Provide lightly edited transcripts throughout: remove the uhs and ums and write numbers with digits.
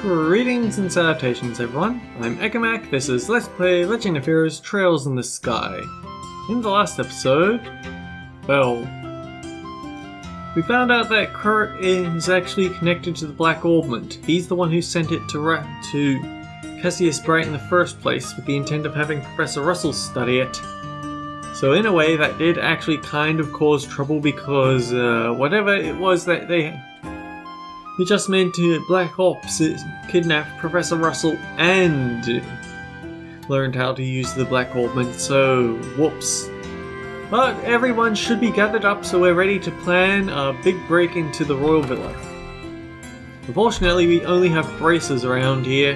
Greetings and salutations everyone, I'm Egamak, this is Let's Play Legend of Heroes Trails in the Sky. In the last episode, well, we found out that Kurt is actually connected to the Black Orbment. He's the one who sent it to Cassius Bright in the first place with the intent of having Professor Russell study it. So in a way that did actually kind of cause trouble because whatever it was that it just meant Black Ops kidnapped Professor Russell and learned how to use the Black Orbment, so whoops. But everyone should be gathered up, so we're ready to plan a big break into the Royal Villa. Unfortunately, we only have braces around here.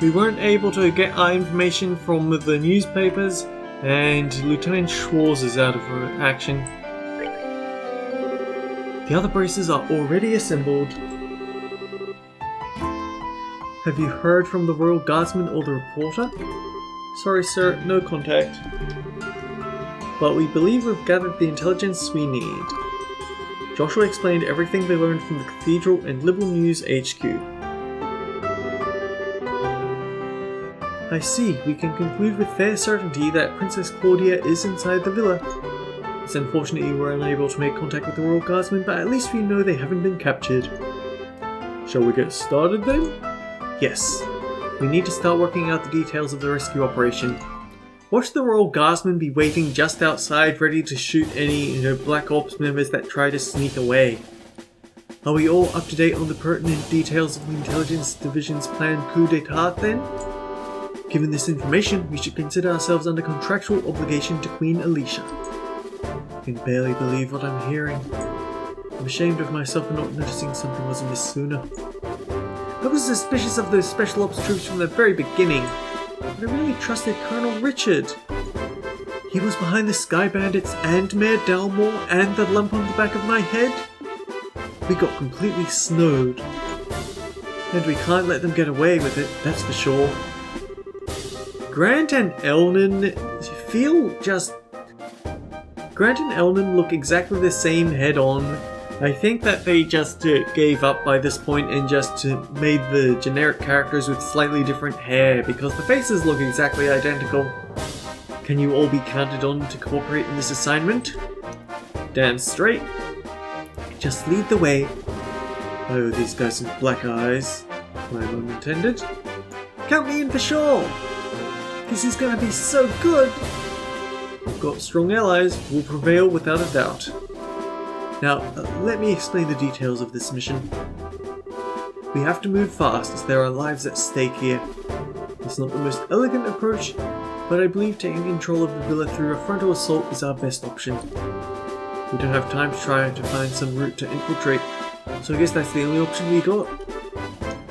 We weren't able to get our information from the newspapers, and Lieutenant Schwartz is out of action. The other braces are already assembled. Have you heard from the Royal Guardsman or the reporter? Sorry sir, no contact. But we believe we've gathered the intelligence we need. Joshua explained everything they learned from the Cathedral and Liberal News HQ. I see, we can conclude with fair certainty that Princess Claudia is inside the villa. It's unfortunate you were unable to make contact with the Royal Guardsmen, but at least we know they haven't been captured. Shall we get started then? Yes. We need to start working out the details of the rescue operation. Watch the Royal Guardsmen be waiting just outside ready to shoot any Black Ops members that try to sneak away. Are we all up to date on the pertinent details of the Intelligence Division's planned coup d'etat then? Given this information, we should consider ourselves under contractual obligation to Queen Alicia. I can barely believe what I'm hearing. I'm ashamed of myself for not noticing something was amiss sooner. I was suspicious of those Special Ops troops from the very beginning, but I really trusted Colonel Richard. He was behind the Sky Bandits and Mayor Dalmore and the lump on the back of my head. We got completely snowed. And we can't let them get away with it, that's for sure. Grant and Elnan look exactly the same head on. I think that they just gave up by this point and just made the generic characters with slightly different hair because the faces look exactly identical. Can you all be counted on to cooperate in this assignment? Damn straight. Just lead the way. Oh, these guys with black eyes. My mum intended. Count me in for sure! This is gonna be so good! We've got strong allies, will prevail without a doubt. Now, let me explain the details of this mission. We have to move fast as there are lives at stake here. It's not the most elegant approach, but I believe taking control of the villa through a frontal assault is our best option. We don't have time to try to find some route to infiltrate, so I guess that's the only option we got.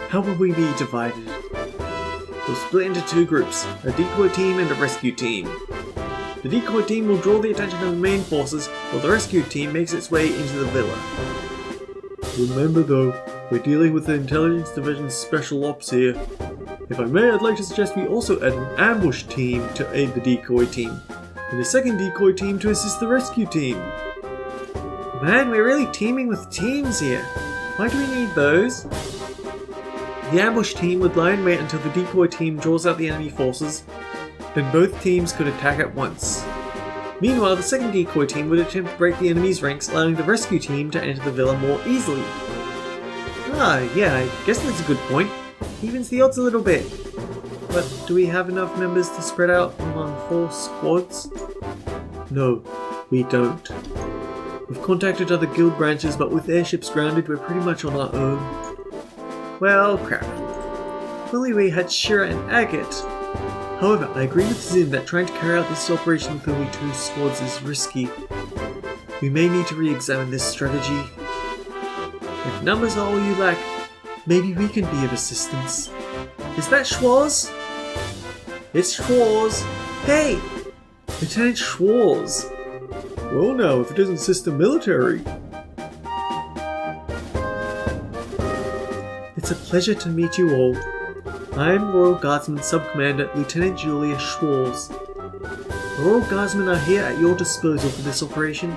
How will we be divided? We'll split into two groups, a decoy team and a rescue team. The decoy team will draw the attention of the main forces, while the rescue team makes its way into the villa. Remember though, we're dealing with the Intelligence Division's Special Ops here. If I may, I'd like to suggest we also add an ambush team to aid the decoy team, and a second decoy team to assist the rescue team. Man, we're really teaming with teams here. Why do we need those? The ambush team would lie in wait until the decoy team draws out the enemy forces, then both teams could attack at once. Meanwhile, the second decoy team would attempt to break the enemy's ranks, allowing the rescue team to enter the villa more easily. Ah, yeah, I guess that's a good point. Evens the odds a little bit. But do we have enough members to spread out among 4 squads? No, we don't. We've contacted other guild branches, but with airships grounded, we're pretty much on our own. Well, crap. If only we had Shira and Agate. However, I agree with Zin that trying to carry out this operation with only 2 squads is risky. We may need to re-examine this strategy. If numbers are all you lack, maybe we can be of assistance. Is that Schwartz? It's Schwartz! Hey! Lieutenant Schwartz! Well now, if it isn't Sister Military. It's a pleasure to meet you all. I am Royal Guardsman Sub-Commander Lieutenant Julia Schwartz. The Royal Guardsmen are here at your disposal for this operation.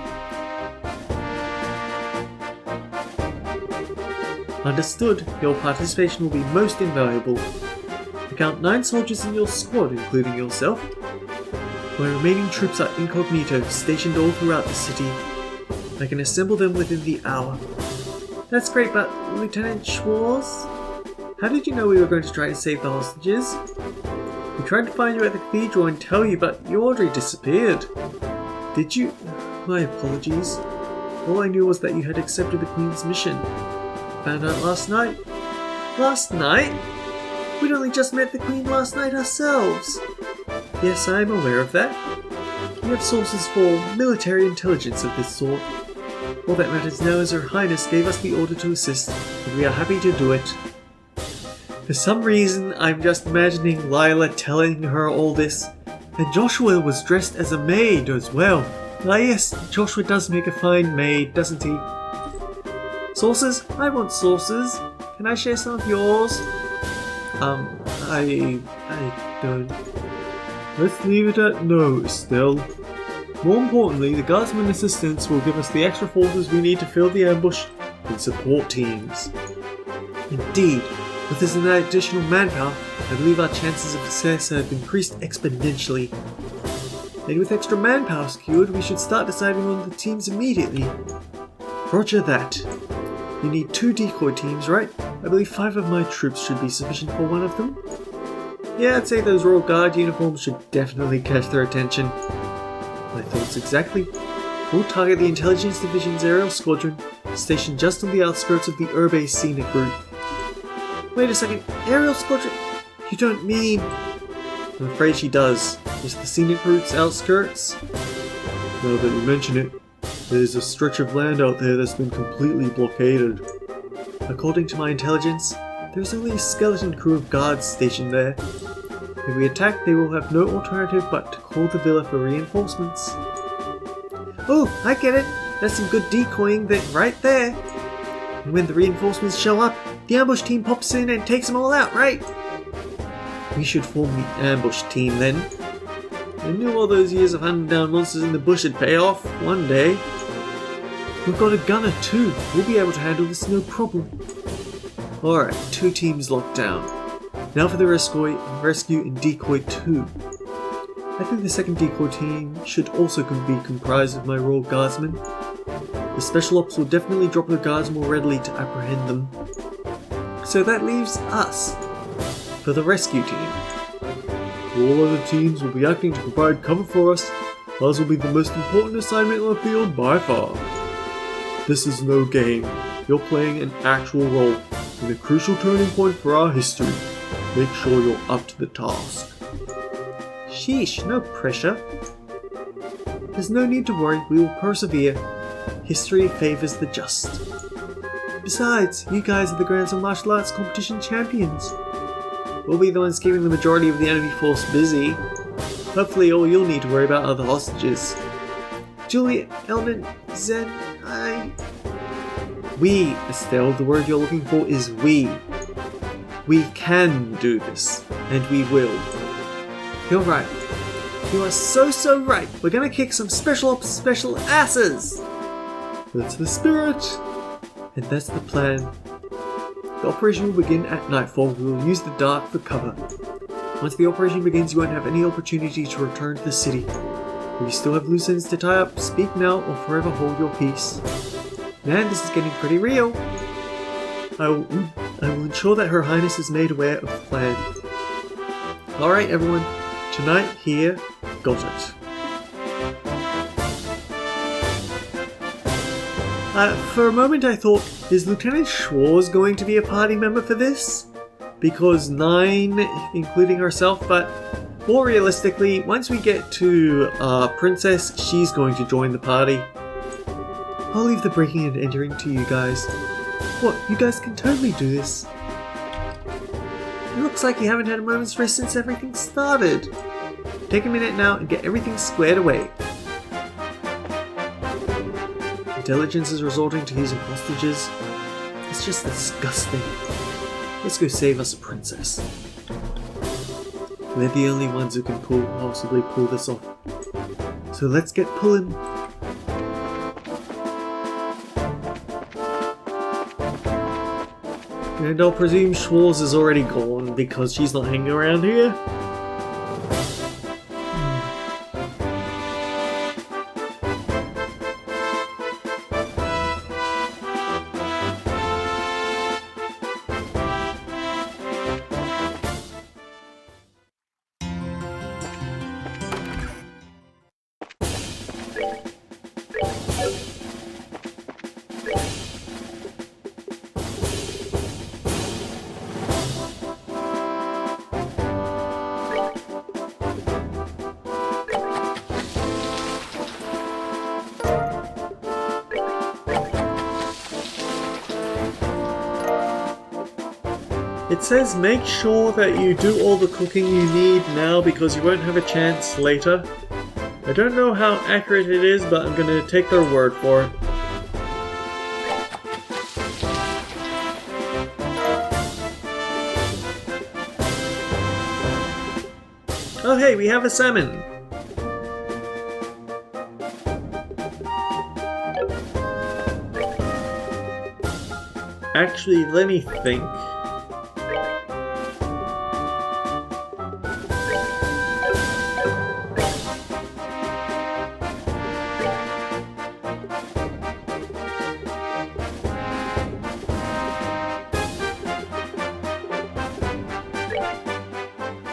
Understood. Your participation will be most invaluable. I count 9 soldiers in your squad, including yourself. My remaining troops are incognito, stationed all throughout the city. I can assemble them within the hour. That's great, but Lieutenant Schwartz? How did you know we were going to try to save the hostages? We tried to find you at the cathedral and tell you, but you already disappeared. Did you? My apologies. All I knew was that you had accepted the Queen's mission. Found out last night. Last night? We'd only just met the Queen last night ourselves. Yes, I'm aware of that. We have sources for military intelligence of this sort. All that matters now is Her Highness gave us the order to assist, and we are happy to do it. For some reason, I'm just imagining Lila telling her all this. And Joshua was dressed as a maid as well. Ah yes, Joshua does make a fine maid, doesn't he? Sauces? I want sauces. Can I share some of yours? I don't. Let's leave it at no, Estelle. More importantly, the Guardsman assistants will give us the extra forces we need to fill the ambush and support teams. Indeed, with this additional manpower, I believe our chances of success have increased exponentially. And with extra manpower secured, we should start deciding on the teams immediately. Roger that. You need 2 decoy teams, right? I believe 5 of my troops should be sufficient for one of them. Yeah, I'd say those Royal Guard uniforms should definitely catch their attention. My thoughts exactly. We'll target the Intelligence Division's aerial squadron, stationed just on the outskirts of the Erbe scenic route. Wait a second, aerial squadron? You don't mean... I'm afraid she does. Is the scenic route's outskirts? Now that you mention it, there's a stretch of land out there that's been completely blockaded. According to my intelligence, there's only a skeleton crew of guards stationed there. If we attack, they will have no alternative but to call the villa for reinforcements. Oh, I get it! That's some good decoying right there! And when the reinforcements show up, the ambush team pops in and takes them all out, right? We should form the ambush team then. I knew all those years of hunting down monsters in the bush would pay off one day. We've got a gunner too. We'll be able to handle this no problem. Alright, 2 teams locked down. Now for the rescue and decoy 2. I think the second decoy team should also be comprised of my Royal Guardsmen. The Special Ops will definitely drop the guards more readily to apprehend them. So that leaves us for the rescue team. All other teams will be acting to provide cover for us. Ours will be the most important assignment on the field by far. This is no game. You're playing an actual role in a crucial turning point for our history. Make sure you're up to the task. Sheesh, no pressure. There's no need to worry, we will persevere. History favours the just. Besides, you guys are the Grand Slam Martial Arts Competition champions. We'll be the ones keeping the majority of the enemy force busy. Hopefully all you'll need to worry about are the hostages. Julia, Elman, Zen, We, Estelle, the word you're looking for is we. We can do this, and we will. You're right. You are so right. We're gonna kick some special ops special asses! That's the spirit! And that's the plan. The operation will begin at nightfall. We will use the dark for cover. Once the operation begins, you won't have any opportunity to return to the city. If you still have loose ends to tie up, speak now or forever hold your peace. Man, this is getting pretty real. I will ensure that Her Highness is made aware of the plan. Alright everyone, tonight here, got it. For a moment I thought, is Lieutenant Schwartz going to be a party member for this? Because 9, including herself, but more realistically, once we get to Princess, she's going to join the party. I'll leave the breaking and entering to you guys. What, you guys can totally do this. It looks like you haven't had a moment's rest since everything started. Take a minute now and get everything squared away. Intelligence is resorting to using hostages. It's just disgusting. Let's go save us a princess. We're the only ones who can possibly pull this off. So let's get pulling. And I'll presume Schwarz is already gone because she's not hanging around here. It says make sure that you do all the cooking you need now because you won't have a chance later. I don't know how accurate it is, but I'm gonna take their word for it. Oh hey, we have a salmon! Actually, let me think.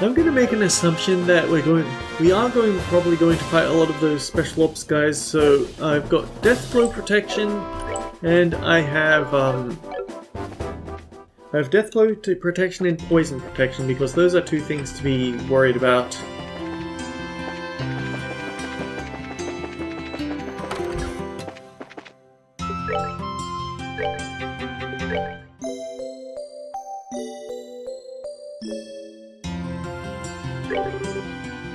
I'm going to make an assumption that we are probably going to fight a lot of those special ops guys. So I've got death blow protection, and I have death blow protection and poison protection because those are two things to be worried about.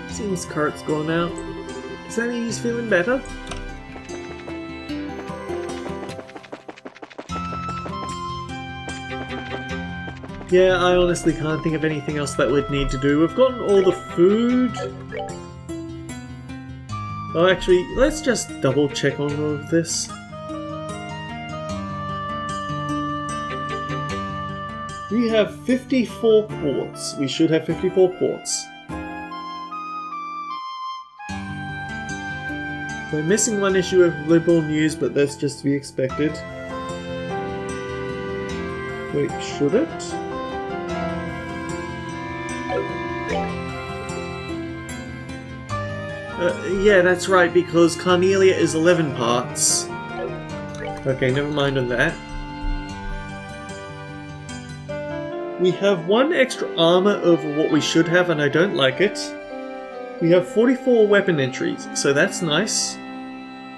Seems Cart's gone out. Does that mean he's feeling better? Yeah, I honestly can't think of anything else that we'd need to do. We've gotten all the food. Oh, actually, let's just double check on all of this. We have 54 quartz. We should have 54 quartz. We're missing one issue of liberal news, but that's just to be expected. Wait, should it? Yeah, that's right, because Carnelia is 11 parts. Okay, never mind on that. We have one extra armor over what we should have, and I don't like it. We have 44 weapon entries, so that's nice.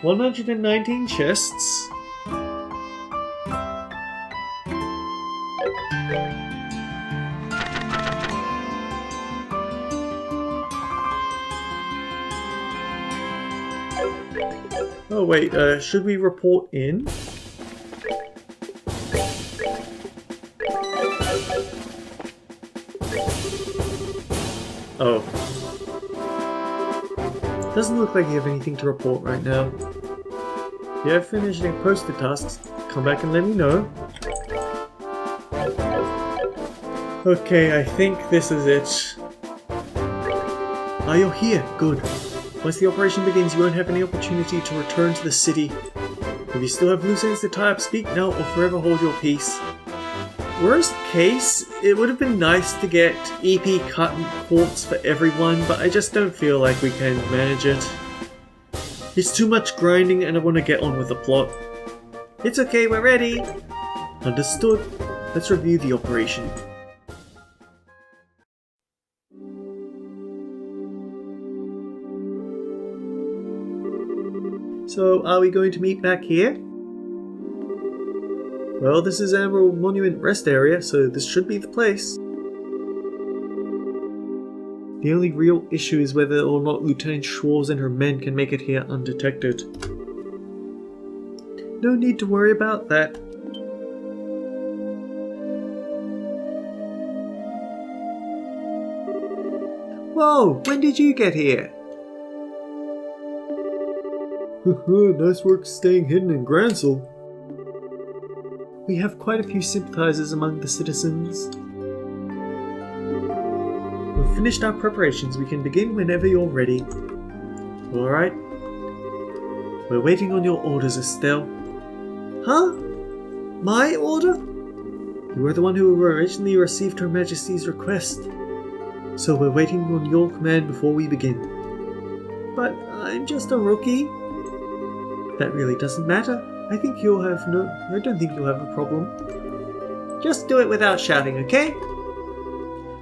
119 chests. Oh wait, should we report in? Oh. Doesn't look like you have anything to report right now. If you have finished any posted tasks, come back and let me know. Okay, I think this is it. Ah, you're here. Good. Once the operation begins, you won't have any opportunity to return to the city. If you still have loose ends to tie up, speak now or forever hold your peace. Worst case, it would have been nice to get EP cut and quartz for everyone, but I just don't feel like we can manage it. It's too much grinding and I want to get on with the plot. It's okay, we're ready! Understood. Let's review the operation. So, are we going to meet back here? Well, this is Emerald Monument Rest Area, so this should be the place. The only real issue is whether or not Lieutenant Schwarz and her men can make it here undetected. No need to worry about that. Whoa! When did you get here? Nice work staying hidden in Gransel. We have quite a few sympathizers among the citizens. We've finished our preparations. We can begin whenever you're ready. Alright. We're waiting on your orders, Estelle. Huh? My order? You were the one who originally received Her Majesty's request. So we're waiting on your command before we begin. But I'm just a rookie. That really doesn't matter. I don't think you'll have a problem. Just do it without shouting, okay?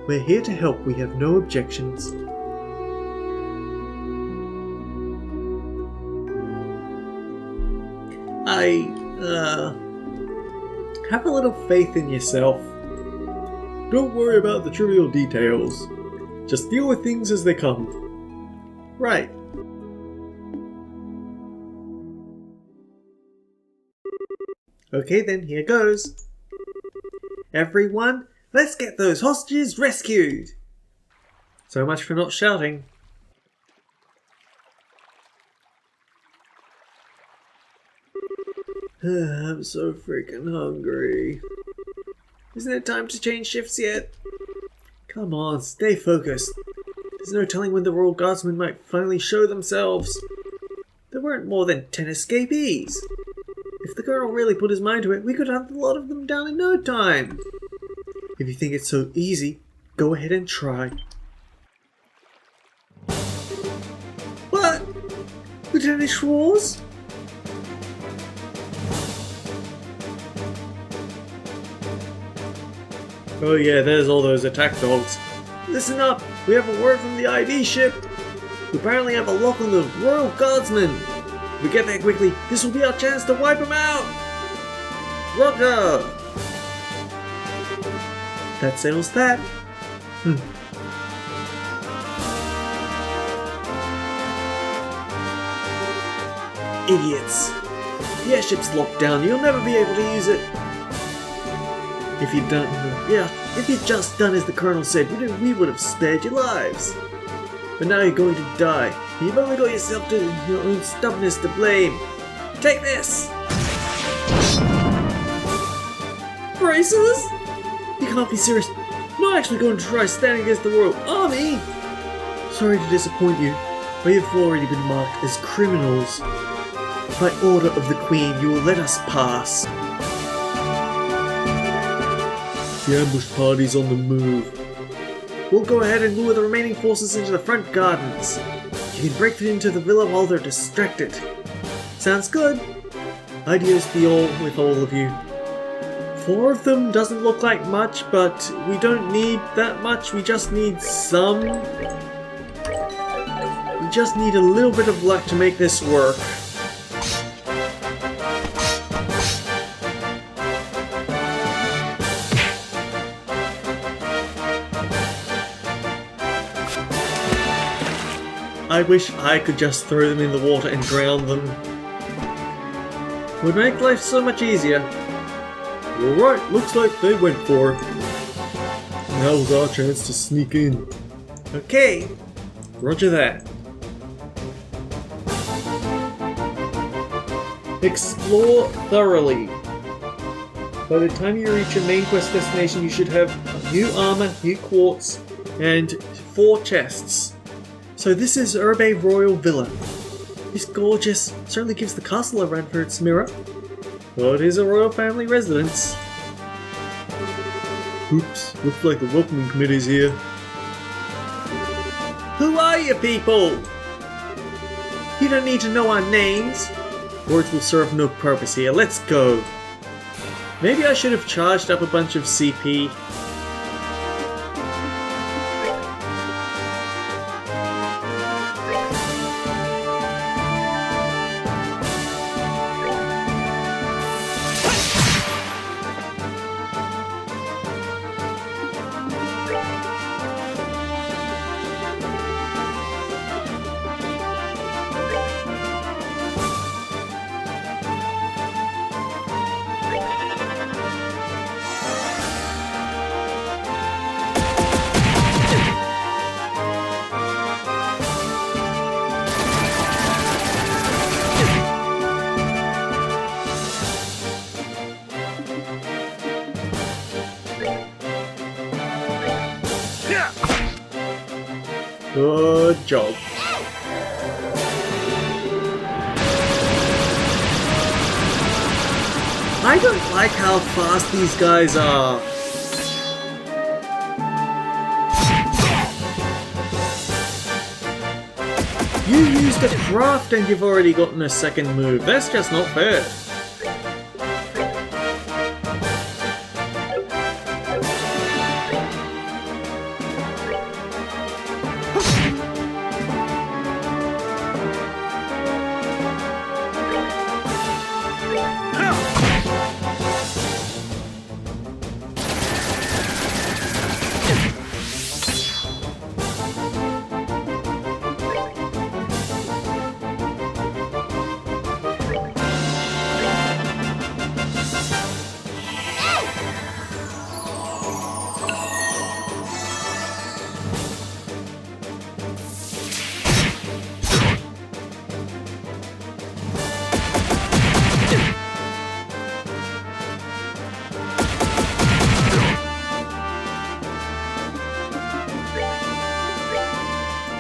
We're here to help. We have no objections. Have a little faith in yourself. Don't worry about the trivial details. Just deal with things as they come. Right. Okay then, here goes. Everyone, let's get those hostages rescued! So much for not shouting. I'm so freaking hungry. Isn't it time to change shifts yet? Come on, stay focused. There's no telling when the Royal Guardsmen might finally show themselves. There weren't more than 10 escapees. If the Colonel really put his mind to it, we could hunt a lot of them down in no time. If you think it's so easy, go ahead and try. What? Lieutenant Schwartz? Oh yeah, there's all those attack dogs. Listen up! We have a word from the ID ship! We apparently have a lock on the Royal Guardsmen! If we get there quickly, this will be our chance to wipe them out! Roger! That settles that. Idiots! The airship's locked down, you'll never be able to use it! If you'd just done as the Colonel said, we would have spared your lives. But now you're going to die. And you've only got yourself to your own stubbornness to blame. Take this! Braces? You can't be serious. I'm not actually going to try standing against the Royal Army. Sorry to disappoint you, but you've already been marked as criminals. By order of the Queen, you will let us pass. The ambush party's on the move. We'll go ahead and lure the remaining forces into the front gardens. You can break into the villa while they're distracted. Sounds good. Ideas be all with all of you. 4 of them doesn't look like much, but we don't need that much. We just need some. We just need a little bit of luck to make this work. I wish I could just throw them in the water and drown them. Would make life so much easier. Alright, looks like they went for it. Now's our chance to sneak in. Okay, roger that. Explore thoroughly. By the time you reach your main quest destination, you should have new armor, new quartz, and 4 chests. So this is Erbe Royal Villa. It's gorgeous, certainly gives the castle a run for its mirror. Well, it is a royal family residence. Oops, looks like the welcoming committee's here. Who are you people? You don't need to know our names. Words will serve no purpose here, let's go. Maybe I should have charged up a bunch of CP. Good job. I don't like how fast these guys are. You used a craft and you've already gotten a second move. That's just not fair.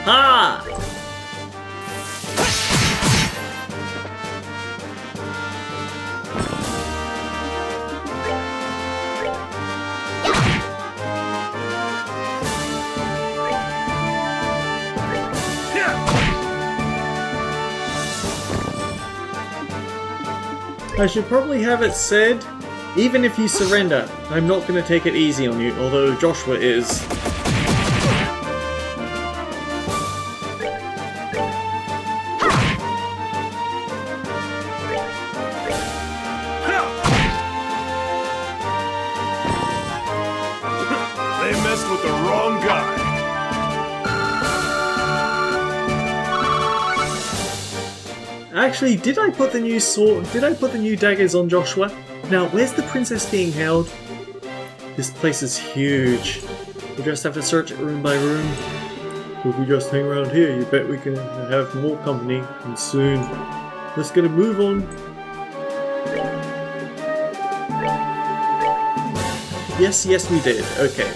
Ha! I should probably have it said, even if you surrender, I'm not going to take it easy on you, although Joshua is. They messed with the wrong guy. Actually, did I put the new sword? Did I put the new daggers on Joshua? Now, where's the princess being held? This place is huge. We just have to search it room by room. If we just hang around here, you bet we can have more company, and soon. Let's get a move on. Yes, we did. Okay.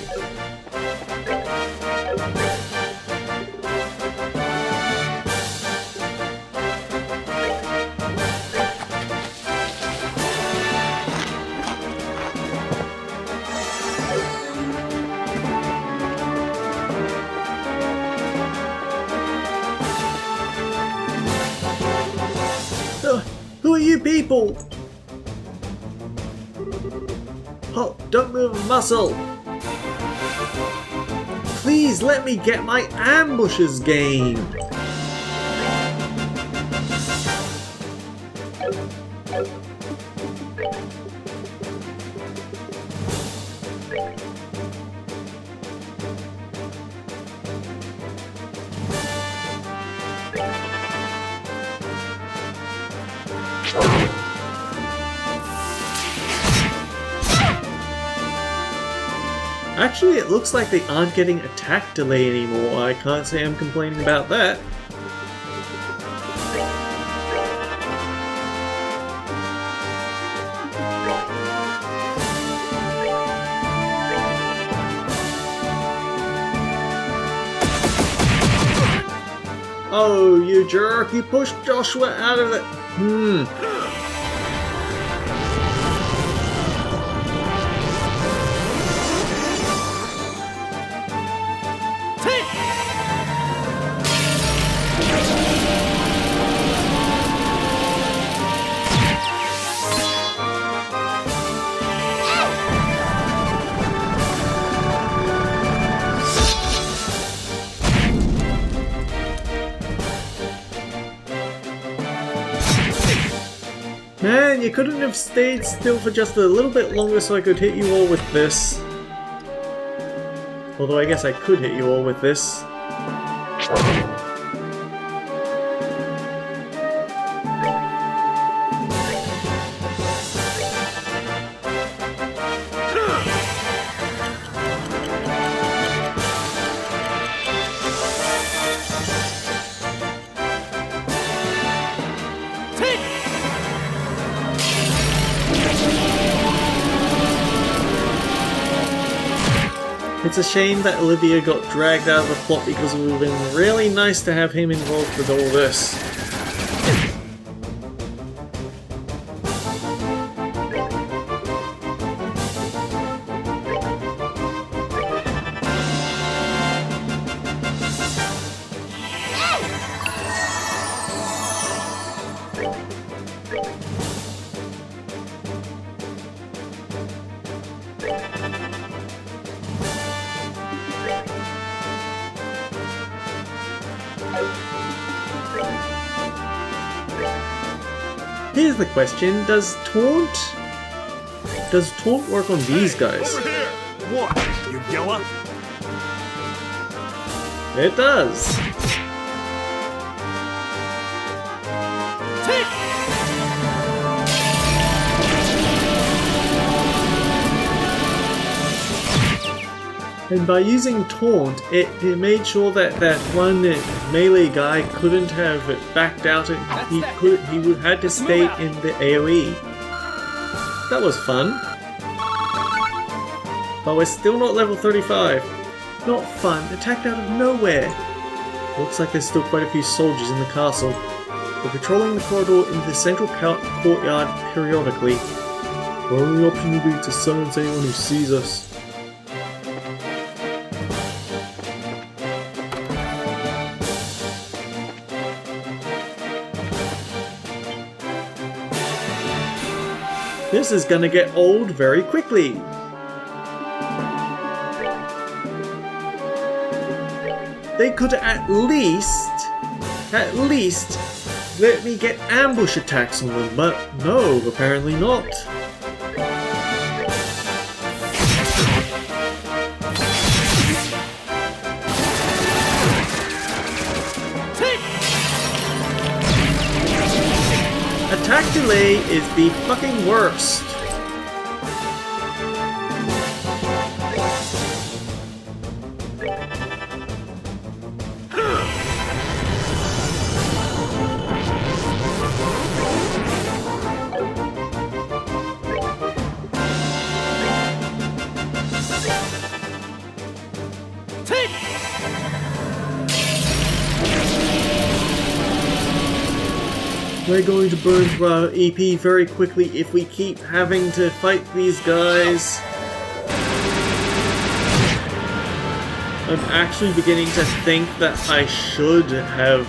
Who are you people? Oh, don't move a muscle! Please let me get my ambushes game! Actually, it looks like they aren't getting attack delay anymore. I can't say I'm complaining about that. Oh, you jerk! You pushed Joshua out of it! Man, you couldn't have stayed still for just a little bit longer so I could hit you all with this. Although I guess I could hit you all with this. It's a shame that Olivia got dragged out of the plot because it would have been really nice to have him involved with all this. Here's the question, does taunt work on these guys? Over here! What? You yella? It does! And by using taunt, it made sure that that one melee guy couldn't have backed out. He would had to stay in the AoE. That was fun. But we're still not level 35. Not fun. Attacked out of nowhere. Looks like there's still quite a few soldiers in the castle. We're patrolling the corridor into the central courtyard periodically. Our only option will be to silence anyone who sees us. This is gonna get old very quickly. They could at least let me get ambush attacks on them, but no, apparently not. Attack delay is the fucking worst. We're going to burn through our EP very quickly if we keep having to fight these guys. I'm actually beginning to think that I should have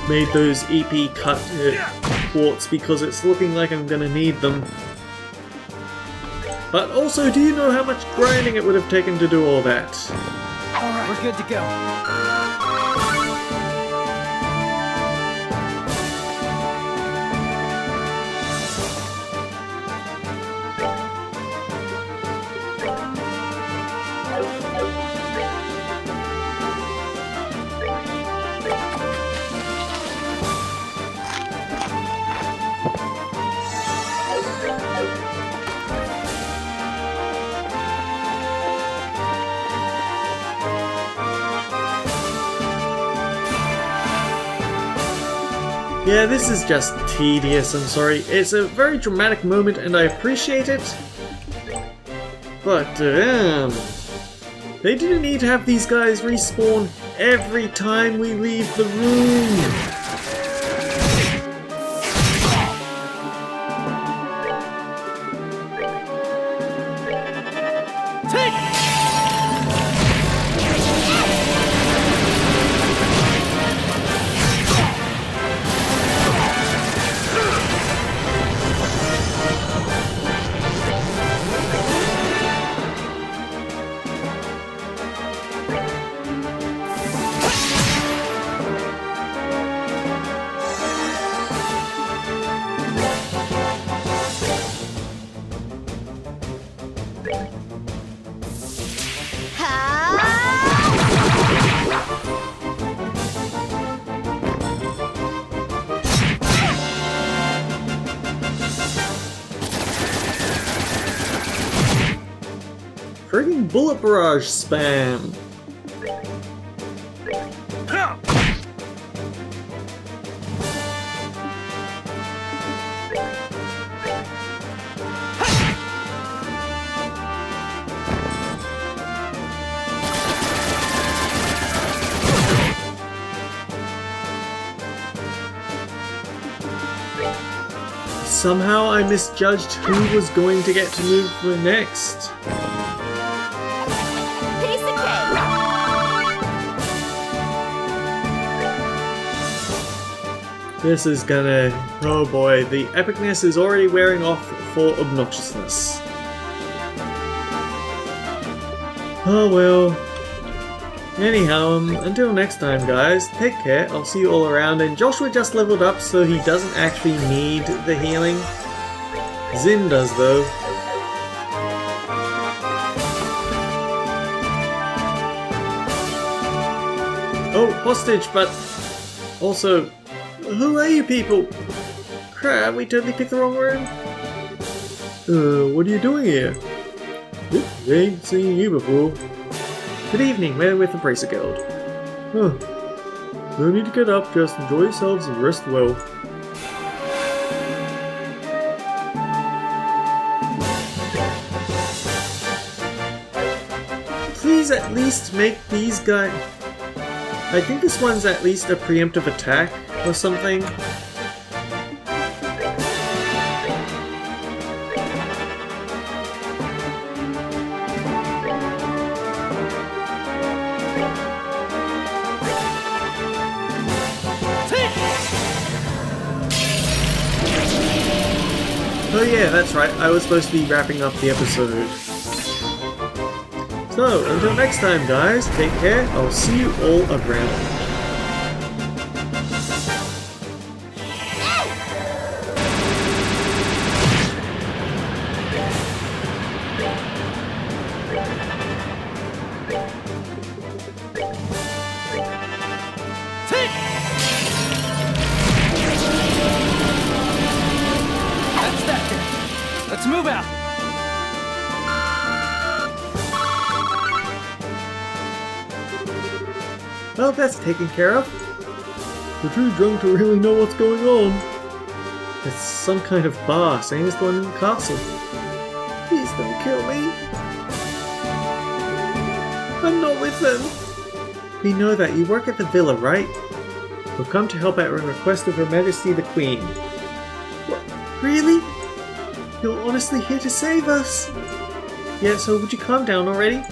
made those EP cut quartz because it's looking like I'm gonna need them. But also, do you know how much grinding it would have taken to do all that? Alright, we're good to go. Yeah, this is just tedious, I'm sorry. It's a very dramatic moment and I appreciate it. But, they didn't need to have these guys respawn every time we leave the room. Friggin' bullet barrage spam! Somehow I misjudged who was going to get to move for next. Piece of cake. This is gonna... oh boy, the epicness is already wearing off for obnoxiousness. Oh well. Anyhow, until next time guys, take care, I'll see you all around, and Joshua just leveled up so he doesn't actually need the healing. Zin does though. Oh, hostage, but also, who are you people? Crap, we totally picked the wrong room. What are you doing here? Oops, ain't seen you before. Good evening, we're with the Bracer Guild. Huh. No need to get up, just enjoy yourselves and rest well. Please at least make these guys... I think this one's at least a preemptive attack or something. Oh yeah, that's right, I was supposed to be wrapping up the episode. So, until next time guys, take care, I'll see you all around. Let's move out! Well, that's taken care of. We're too drunk to really know what's going on. It's some kind of bar, same as the one in the castle. Please don't kill me. I'm not with them. We know that. You work at the villa, right? We've come to help at a request of Her Majesty the Queen. What? Really? You're honestly here to save us? Yeah, so would you calm down already?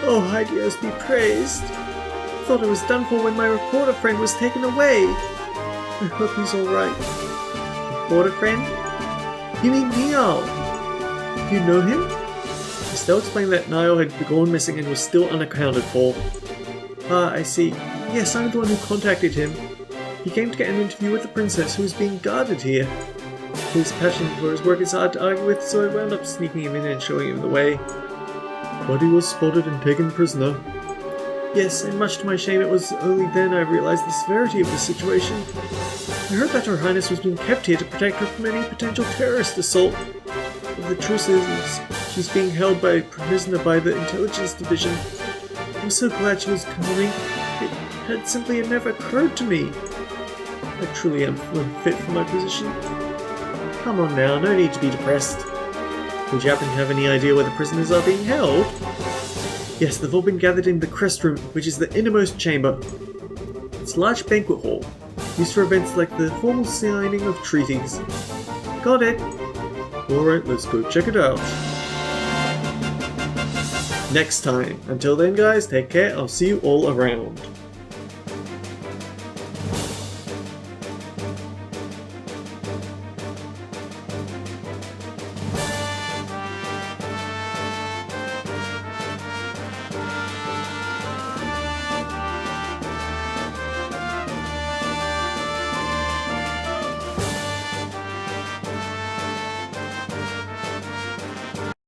Oh, Hydeos be praised. Thought it was done for when my reporter friend was taken away. I hope he's alright. Reporter friend? You mean Niall? You know him? Estelle explained that Niall had gone missing and was still unaccounted for. Ah, I see. Yes, I'm the one who contacted him. He came to get an interview with the princess who was being guarded here. His passion for his work is hard to argue with, so I wound up sneaking him in and showing him the way. But he was spotted and taken prisoner. Yes, and much to my shame, it was only then I realized the severity of the situation. I heard that Her Highness was being kept here to protect her from any potential terrorist assault. But the truth is, she's being held by a prisoner by the intelligence division. I'm so glad she was coming. It had simply never occurred to me. I truly am unfit for my position. Come on now, no need to be depressed. Would you happen to have any idea where the prisoners are being held? Yes, they've all been gathered in the Crest Room, which is the innermost chamber. It's a large banquet hall, used for events like the formal signing of treaties. Got it. Alright, let's go check it out. Next time. Until then guys, take care, I'll see you all around.